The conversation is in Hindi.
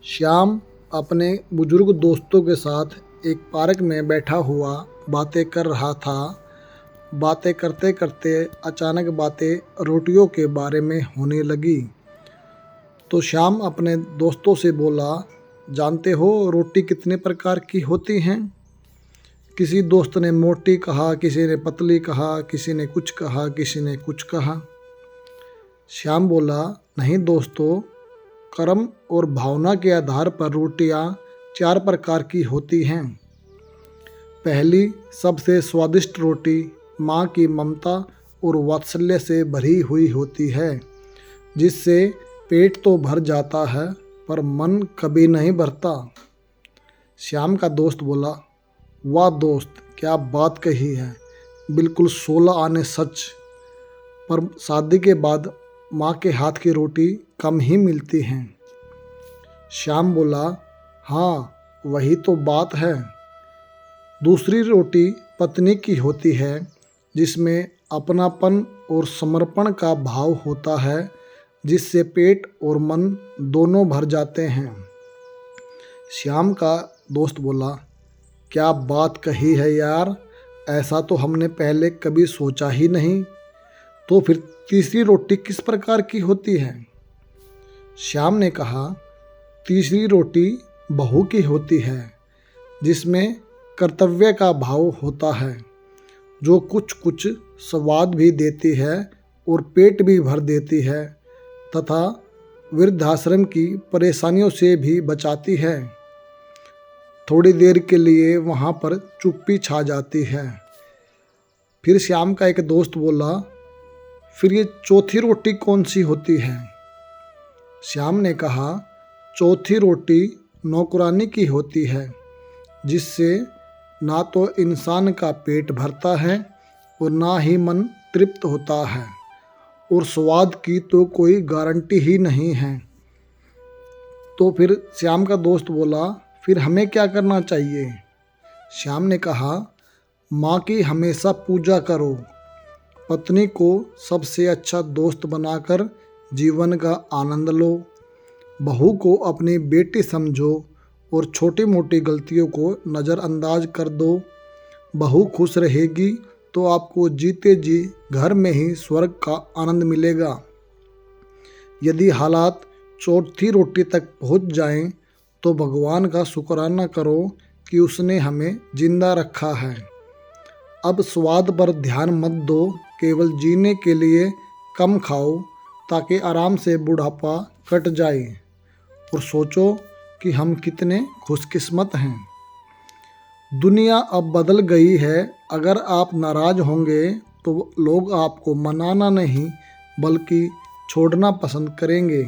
श्याम अपने बुजुर्ग दोस्तों के साथ एक पार्क में बैठा हुआ बातें कर रहा था। बातें करते करते अचानक बातें रोटियों के बारे में होने लगी। तो श्याम अपने दोस्तों से बोला, जानते हो रोटी कितने प्रकार की होती हैं? किसी दोस्त ने मोटी कहा, किसी ने पतली कहा, किसी ने कुछ कहा, किसी ने कुछ कहा। श्याम बोला, नहीं दोस्तों, कर्म और भावना के आधार पर रोटियां 4 प्रकार की होती हैं। पहली सबसे स्वादिष्ट रोटी माँ की ममता और वात्सल्य से भरी हुई होती है, जिससे पेट तो भर जाता है पर मन कभी नहीं भरता। श्याम का दोस्त बोला, वाह दोस्त, क्या बात कही है, बिल्कुल 16 आने सच। पर शादी के बाद माँ के हाथ की रोटी कम ही मिलती हैं। श्याम बोला, हाँ वही तो बात है। दूसरी रोटी पत्नी की होती है, जिसमें अपनापन और समर्पण का भाव होता है, जिससे पेट और मन दोनों भर जाते हैं। श्याम का दोस्त बोला, क्या बात कही है यार, ऐसा तो हमने पहले कभी सोचा ही नहीं। तो फिर तीसरी रोटी किस प्रकार की होती है? श्याम ने कहा, तीसरी रोटी बहू की होती है, जिसमें कर्तव्य का भाव होता है, जो कुछ कुछ स्वाद भी देती है और पेट भी भर देती है तथा वृद्धाश्रम की परेशानियों से भी बचाती है। थोड़ी देर के लिए वहाँ पर चुप्पी छा जाती है। फिर श्याम का एक दोस्त बोला, फिर ये चौथी रोटी कौन सी होती है? श्याम ने कहा, चौथी रोटी नौकरानी की होती है, जिससे ना तो इंसान का पेट भरता है और ना ही मन तृप्त होता है, और स्वाद की तो कोई गारंटी ही नहीं है। तो फिर श्याम का दोस्त बोला, फिर हमें क्या करना चाहिए? श्याम ने कहा, माँ की हमेशा पूजा करो, पत्नी को सबसे अच्छा दोस्त बनाकर जीवन का आनंद लो, बहू को अपनी बेटी समझो और छोटी मोटी गलतियों को नज़रअंदाज कर दो। बहू खुश रहेगी तो आपको जीते जी घर में ही स्वर्ग का आनंद मिलेगा। यदि हालात चौथी रोटी तक पहुंच जाएं, तो भगवान का शुक्राना करो कि उसने हमें जिंदा रखा है। अब स्वाद पर ध्यान मत दो, केवल जीने के लिए कम खाओ ताकि आराम से बुढ़ापा कट जाए, और सोचो कि हम कितने खुशकिस्मत हैं। दुनिया अब बदल गई है। अगर आप नाराज़ होंगे तो लोग आपको मनाना नहीं बल्कि छोड़ना पसंद करेंगे।